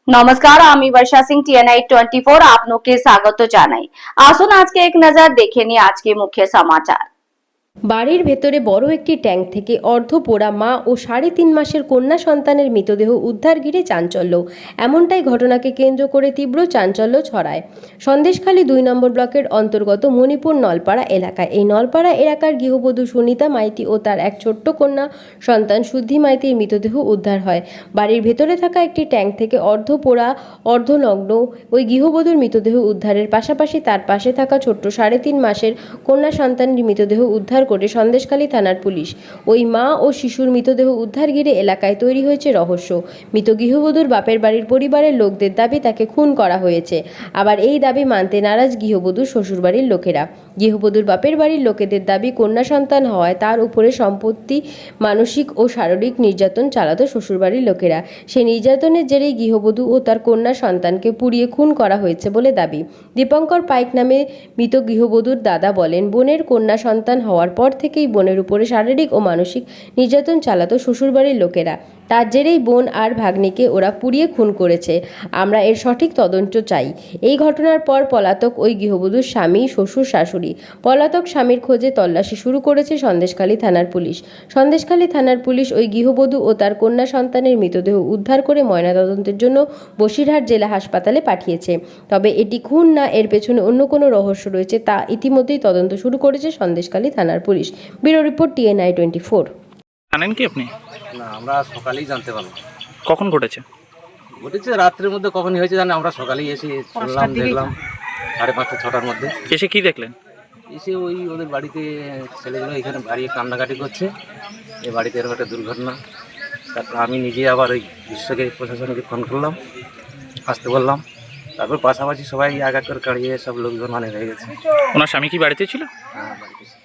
নমস্কার, আমি বর্ষা সিং TNI 24 আপনাকে স্বাগত জানাই। আসুন আজকে এক নজর দেখে নিই আজকে মুখ্য সমাচার। বাড়ির ভেতরে বড় একটি ট্যাঙ্ক থেকে অর্ধপোড়া মা ও 3.5 মাসের কন্যা সন্তানের মৃতদেহ উদ্ধার ঘিরে চাঞ্চল্য। এমনটাই ঘটনাকে কেন্দ্র করে তীব্র চাঞ্চল্য ছড়ায় সন্দেশখালী 2 নম্বর ব্লকের অন্তর্গত মণিপুর নলপাড়া এলাকায়। এই নলপাড়া এলাকার গৃহবধূ সুনিতা মাইতি ও তার এক ছোট্ট কন্যা সন্তান শুদ্ধি মাইতির মৃতদেহ উদ্ধার হয়। বাড়ির ভেতরে থাকা একটি ট্যাঙ্ক থেকে অর্ধপোড়া অর্ধনগ্ন ওই গৃহবধূর মৃতদেহ উদ্ধারের পাশাপাশি তার পাশে থাকা ছোট্ট 3.5 মাসের কন্যা সন্তানের মৃতদেহ উদ্ধার করে সন্দেশখালী থানার পুলিশ। ওই মা ও শিশুর মৃতদেহ উদ্ধার ঘিরে এলাকায় তৈরি হয়েছে রহস্য। মৃত গৃহবধূর বাপের বাড়ির পরিবারের লোকদের দাবি তাকে খুন করা হয়েছে। আবার এই দাবি মানতে নারাজ গৃহবধূর শ্বশুরবাড়ির লোকেরা। গৃহবধূর বাপের বাড়ির লোকেদের দাবি কন্যা সন্তান হওয়ায় তার উপরে সম্পত্তি, মানসিক ও শারীরিক নির্যাতন চালাতো শ্বশুরবাড়ির লোকেরা। সেই নির্যাতনের জেরেই গৃহবধূ ও তার কন্যা সন্তানকে পুড়িয়ে খুন করা হয়েছে বলে দাবি। দীপঙ্কর পাইক নামে মৃত গৃহবধূর দাদা বলেন, বোনের কন্যা সন্তান হওয়ার পর থেকেই বোনের উপরে শারীরিক ও মানসিক নির্যাতন চালাতো শ্বশুরবাড়ির লোকেরা। তার জেরেই বোন আর ভাগ্নিকে ওরা পুড়িয়ে খুন করেছে। আমরা এর সঠিক তদন্ত চাই। এই ঘটনার পর পলাতক ওই গৃহবধূর স্বামী, শ্বশুর, শাশুড়ি। পলাতক স্বামীর খোঁজে তল্লাশি শুরু করেছে সন্দেশখালী থানার পুলিশ। সন্দেশখালী থানার পুলিশ ওই গৃহবধূ ও তার কন্যা সন্তানের মৃতদেহ উদ্ধার করে ময়নাতদন্তের জন্য বসিরহাট জেলা হাসপাতালে পাঠিয়েছে। তবে এটি খুন না এর পেছনে অন্য কোনো রহস্য রয়েছে তা ইতিমধ্যেই তদন্ত শুরু করেছে সন্দেশখালী থানার পুলিশ। Bureau report TNI 24। জানেন কি আপনি? না, আমরা সকালেই জানতে পারলাম। কখন ঘটেছে? ঘটেছে রাত্রের মধ্যে, কখনই হয়েছে জানি, আমরা সকালেই এসে শুনলাম, দেখলাম 5:30 6টার মধ্যে এসে কি দেখলেন? এসে ওই ওদের বাড়িতে ছেলেগুলো এখানে বাড়িয়ে কান্নাকাটি করছে, এই বাড়িতে এরকম একটা দুর্ঘটনা। তারপর আমি নিজে আবার ওই বিশ্বকে প্রশাসনকে ফোন করলাম, আসতে বললাম। তারপর পাশাপাশি সবাই এক এক করে কাড়িয়ে সব লোকজন মানে হয়ে গেছে। ওনার স্বামী কি বাড়িতে ছিল? হ্যাঁ, বাড়িতে ছিল।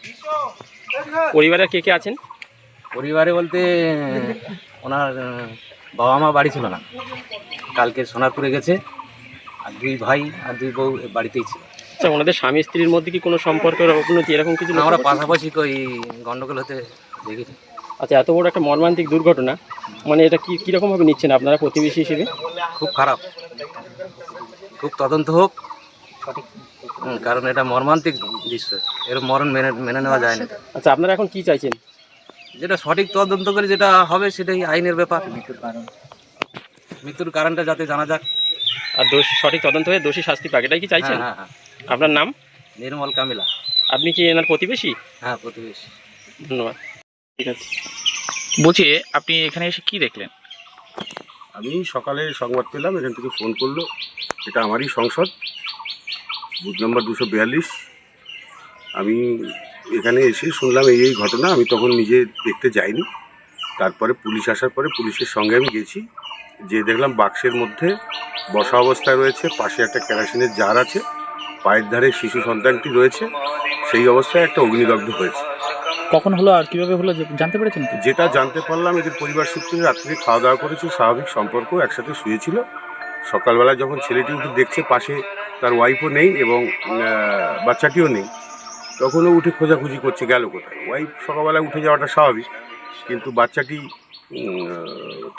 পরিবারে কে কে আছেন? পরিবারে বলতে ওনার বাবা মা বাড়ি ছিল না, কালকে সোনারপুরে গেছে, আর 2 ভাই আর 2 বউ বাড়িতেই ছিল। আচ্ছা, ওনাদের স্বামী স্ত্রীর মধ্যে কি কোনো সম্পর্কের অবনতি এরকম কিছু? আমরা পাশাপাশি ওই গন্ডগোল হতে দেখেছি। আচ্ছা, এত বড় একটা মর্মান্তিক দুর্ঘটনা, মানে এটা কীরকমভাবে নিচ্ছেন আপনারা প্রতিবেশী হিসেবে? খুব খারাপ, খুব তদন্ত হোক, কারণ এটা মর্মান্তিক দৃশ্য, এর মরণ মেনে নেওয়া যায় না। আচ্ছা, আপনারা এখন কি চাইছেন? যেটা সঠিক তদন্ত করে যেটা হবে সেটাই আইনের ব্যাপার। মৃত্যুর কারণটা যাতে জানা যাক, আর সঠিক তদন্ত হয়ে দোষী শাস্তি পাক, এটাই কি চাইছেন? হ্যাঁ হ্যাঁ। আপনার নাম? নির্মল কামিলা। আপনি কি এনার প্রতিবেশী? হ্যাঁ, প্রতিবেশী। ধন্যবাদ। ঠিক আছে। বলছি, আপনি এখানে এসে কি দেখলেন? আমি সকালে সংবাদ পেলাম, এখান থেকে ফোন করলো, এটা আমারই সংসদ, বুথ নম্বর 242। আমি এখানে এসে শুনলাম এই ঘটনা। আমি তখন নিজে দেখতে যাইনি। তারপরে পুলিশ আসার পরে পুলিশের সঙ্গে আমি গেছি, যে দেখলাম বাক্সের মধ্যে বসা অবস্থায় রয়েছে, পাশে একটা কেরোসিনের জার আছে, পায়ের ধারে শিশু সন্তানটি রয়েছে, সেই অবস্থায় একটা অগ্নিদগ্ধ হয়েছে। কখন হলো আর কিভাবে হলো জানতে পেরেছেন? যেটা জানতে পারলাম, এদের পরিবার সূত্রে রাত্রে খাওয়া দাওয়া করেছে, স্বাভাবিক সম্পর্ক, একসাথে শুয়েছিল। সকালবেলা যখন ছেলেটি উঠে দেখছে পাশে তার ওয়াইফও নেই এবং বাচ্চাটিও নেই, তখনও উঠে খোঁজাখুঁজি করছে গেল কোথায়। ওয়াইফ সকালবেলা উঠে যাওয়াটা স্বাভাবিক, কিন্তু বাচ্চাটি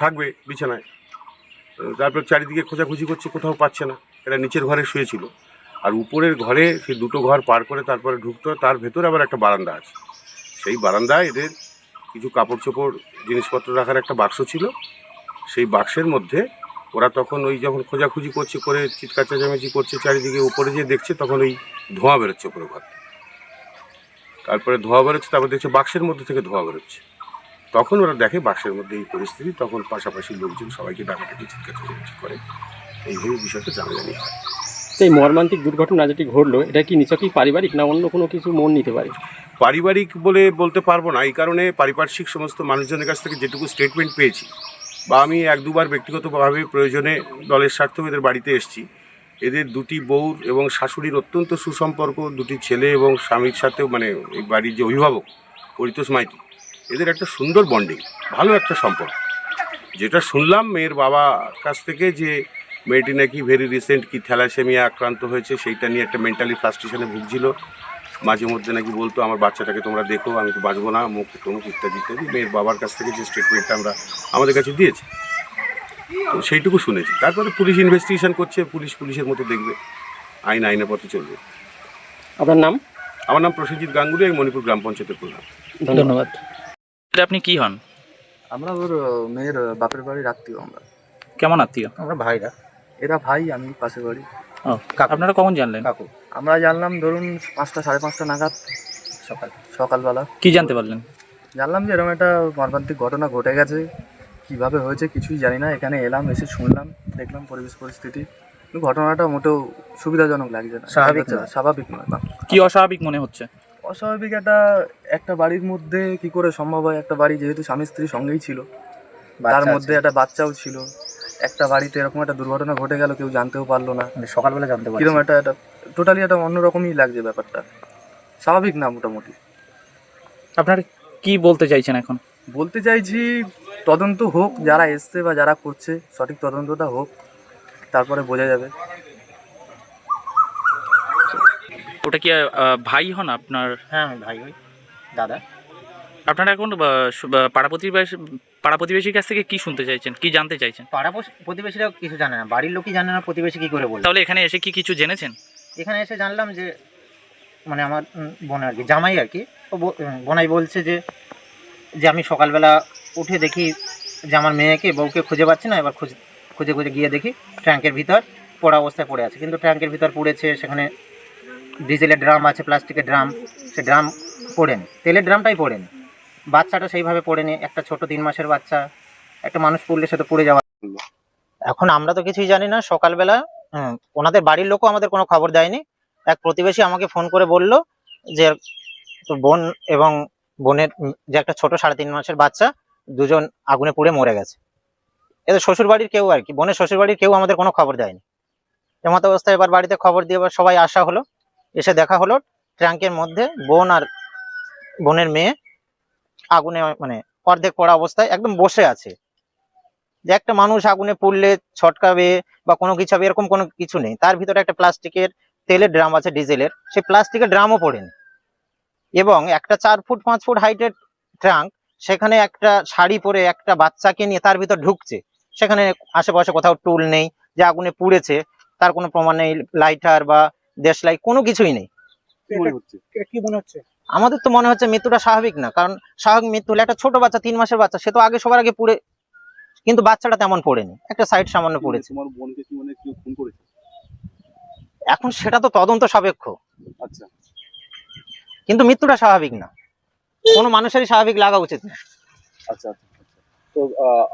থাকবে বিছানায়। তারপর চারিদিকে খোঁজাখুঁজি করছে, কোথাও পাচ্ছে না। এরা নিচের ঘরে শুয়েছিল, আর উপরের ঘরে সেই 2টো ঘর পার করে তারপরে ঢুকতে হয়। তার ভেতরে আবার একটা বারান্দা আছে, সেই বারান্দায় এদের কিছু কাপড় চোপড় জিনিসপত্র রাখার একটা বাক্স ছিল। সেই বাক্সের মধ্যে ওরা তখন ওই যখন খোঁজাখুঁজি করছে, করে চিৎকার চেঁচামেচি করছে চারিদিকে, উপরে যে দেখছে তখন ওই ধোঁয়া বেরোচ্ছে উপরে ঘর। তারপরে ধোঁয়া বেরোচ্ছে, তারপর দেখছে বাক্সের মধ্যে থেকে ধোঁয়া বেরোচ্ছে। তখন ওরা দেখে বাক্সের মধ্যে এই পরিস্থিতি। তখন পাশাপাশি লোকজন সবাইকে ডাকাডাকি চিৎকার চেঁচামেচি করে, এইভাবে বিষয়টা জানাজানি হয়। সেই মর্মান্তিক দুর্ঘটনা যেটি ঘটলো, এটা কি নিছকই পারিবারিক না অন্য কোনো কিছু মন নিতে পারে? পারিবারিক বলতে পারবো না, এই কারণে পারিপার্শ্বিক সমস্ত মানুষজনের কাছ থেকে যেটুকু স্টেটমেন্ট পেয়েছি, বা আমি 1-2 বার ব্যক্তিগতভাবে প্রয়োজনে দলের স্বার্থে এদের বাড়িতে এসেছি, এদের 2টি বউর এবং শাশুড়ির অত্যন্ত সুসম্পর্ক, 2টি ছেলে এবং স্বামীর সাথেও, মানে এই বাড়ির যে অভিভাবক পরিতোষ মাইতি, এদের একটা সুন্দর বন্ডিং, ভালো একটা সম্পর্ক। যেটা শুনলাম মেয়ের বাবার কাছ থেকে, যে মেয়েটি নাকি ভেরি রিসেন্ট কি থ্যালাসেমিয়া আক্রান্ত হয়েছে, সেইটা নিয়ে একটা মেন্টালি ফ্রাস্ট্রেশনে ভুগছিল। মাঝে মধ্যে নাকি বলতো আমার বাচ্চাটাকে তোমরা দেখো, আমি তো বাঁচবো না, মুখ তমুক ইত্যাদি ইত্যাদি। মেয়ের বাবার কাছ থেকে যে স্টেটমেন্টটা আমাদের কাছে দিয়েছে, তো সেইটুকু শুনেছি। তারপরে পুলিশ ইনভেস্টিগেশন করছে, পুলিশের মতো দেখবে, আইনের পথে চলবে। আপনার নাম? আমার নাম প্রসেনজিৎ গাঙ্গুলি, আমি মণিপুর গ্রাম পঞ্চায়েতের প্রধান। ধন্যবাদ। আপনি কি হন? আমরা ওর মেয়ের বাপের বাড়ির আত্মীয়। আমরা কেমন আত্মীয়? আমরা ভাইরা, এরা ভাই, আমি পাশের বাড়ি ও, আপনারা কখন জানলেন? কাকু। আমরা জানলাম ধরুন 5টা 5:30 নাগাদ সকালবেলা। কি জানতে পারলেন? জানলাম যে এরকম একটা মর্মান্তিক ঘটনা ঘটে গেছে। কিভাবে হয়েছে কিছুই জানি না। এখানে এলাম, এসে শুনলাম, দেখলাম পরিবেশ পরিস্থিতি, কিন্তু ঘটনাটা মোটেও সুবিধাজনক লাগছে না, স্বাভাবিক নয়। না, কি অস্বাভাবিক মনে হচ্ছে? অস্বাভাবিক একটা বাড়ির মধ্যে কি করে সম্ভব হয়? একটা বাড়ি যেহেতু স্বামী স্ত্রী সঙ্গেই ছিল, তার মধ্যে একটা বাচ্চাও ছিল, একটা বাড়িতে এরকম একটা দুর্ঘটনা ঘটে গেল, কেউ জানতেও পারলো না। সকালবেলা জানতে কিরকম একটা টোটালি একটা অন্যরকমই লাগছে ব্যাপারটা, স্বাভাবিক না মোটামুটি। আপনারা কি বলতে চাইছেন এখন? বলতে চাইছি তদন্ত হোক, যারা এসছে বা যারা করছে সঠিক তদন্তটা হোক, তারপরে বোঝা যাবে। ওটা কি ভাই হন আপনার? হ্যাঁ, আমি ভাই হই, দাদা। আপনারা এখন পাড়া প্রতিবেশীর কাছ থেকে কি শুনতে চাইছেন, কি জানতে চাইছেন? প্রতিবেশীরাও কিছু জানে না, বাড়ির লোকই জানে না, প্রতিবেশী কী করে বলবে। তাহলে এখানে এসে কি কিছু জেনেছেন? এখানে এসে জানলাম যে মানে আমার বোনের আর কি, জামাই আর কি, ও বোনাই বলছে যে আমি সকালবেলা উঠে দেখি যে আমার মেয়েকে বউকে খুঁজে পাচ্ছি না। এবার খুঁজে গিয়ে দেখি ট্যাঙ্কের ভিতর পোড়া অবস্থায় পড়ে আছে। কিন্তু ট্যাঙ্কের ভিতর পড়েছে, সেখানে ডিজেলের ড্রাম আছে, প্লাস্টিকের ড্রাম, সে ড্রাম পড়েনি, তেলের ড্রামটাই পড়েনি। বাচ্চাটা সেইভাবে পড়েনি, একটা ছোট 3 মাসের বাচ্চা, একটা মানুষ পড়লে সে তো পড়ে যাওয়া। এখন আমরা তো কিছুই জানি না। সকালবেলা ওনাদের বাড়ির লোকও আমাদের কোনো খবর দেয়নি। এক প্রতিবেশী আমাকে ফোন করে বলল যে বোন এবং বোনের যে একটা ছোট 3.5 মাসের বাচ্চা, দুজন আগুনে পুড়ে মরে গেছে। এদের শ্বশুর বাড়ির কেউ আর কি, বোনের শ্বশুর বাড়ির কেউ আমাদের কোনো খবর দেয়নি। এমত অবস্থায় এবার বাড়িতে খবর দিয়ে এবার সবাই আসা হলো, এসে দেখা হলো ট্যাঙ্কের মধ্যে বোন আর বোনের মেয়ে আগুনে মানে অর্ধেক পড়া অবস্থায় একদম বসে আছে। যে একটা মানুষ আগুনে পুড়লে ছটকাবে বা কোনো কিছু হবে এরকম কোনো কিছু নেই। তার ভিতরে একটা প্লাস্টিকের তেলের ড্রাম আছে, ডিজেলের, সেই প্লাস্টিকের ড্রামও পড়েনি। এবং একটা 4 ফুট 5 ফুট হাইটের ট্রাঙ্ক, সেখানে একটা শাড়ি পরে একটা বাচ্চাকে নিয়ে তার ভিতর ঢুকছে। সেখানে আশেপাশে কোথাও টুল নেই, যে আগুনে পুড়েছে তার কোনো প্রমাণ নেই, লাইটার বা দেশলাই কোনো কিছুই নেই। কি মনে হচ্ছে? আমাদের তো মনে হচ্ছে মৃত্যুটা স্বাভাবিক না, কারণ স্বাভাবিক মৃত্যু হলে একটা ছোট বাচ্চা 3 মাসের বাচ্চা, সে তো সবার আগে পুড়ে, কিন্তু বাচ্চাটা তেমন পড়েনি, একটা সাইড সামান্য পড়েছে। তোমার বোনকে কি মানে কেউ খুন করেছে? এখন সেটা তো তদন্ত সাপেক্ষ, আচ্ছা, কিন্তু মৃত্যুটা স্বাভাবিক না, কোনো মানুষেরই স্বাভাবিক লাগা উচিত না। আচ্ছা। তো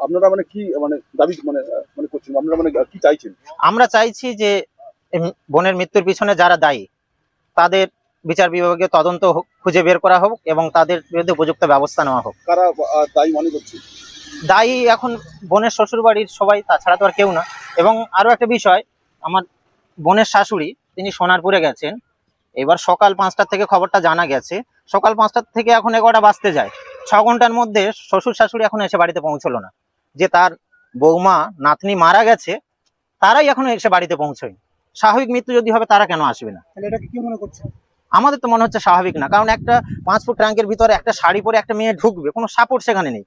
আপনারা মানে কি মানে দাবি মানে করছেন, আপনারা মানে কি চাইছেন? আমরা চাইছি যে বোনের মৃত্যুর পিছনে যারা দায়ী তাদের বিচার বিভাগে তদন্ত খুঁজে বের করা হোক এবং তাদের বিরুদ্ধে উপযুক্ত ব্যবস্থা নেওয়া হোক। কারা দায়ী মনে করছে? দায়ী এখন বোনের শ্বশুর বাড়ির সবাই, তাছাড়া তো আর কেউ না। এবং আরো একটা বিষয়, আমার বোনের শাশুড়ি তিনি সোনারপুরে গেছেন। এবার সকাল 5টা থেকে খবরটা জানা গেছে, সকাল 5টা থেকে এখন 11টা বাজতে যায়, 6 ঘন্টার মধ্যে শ্বশুর শাশুড়ি এখন এসে বাড়িতে পৌঁছলো না। যে তার বৌমা নাতনি মারা গেছে, তারাই এখন এসে বাড়িতে পৌঁছয়। স্বাভাবিক মৃত্যু যদি হবে তারা কেন আসবে না? এটা কি মনে করছে? আমাদের তো মনে হচ্ছে স্বাভাবিক না, কারণ একটা 5 ফুট ট্যাঙ্কের ভিতরে একটা শাড়ি পরে একটা মেয়ে ঢুকবে, কোনো সাপোর্ট সেখানে নেই।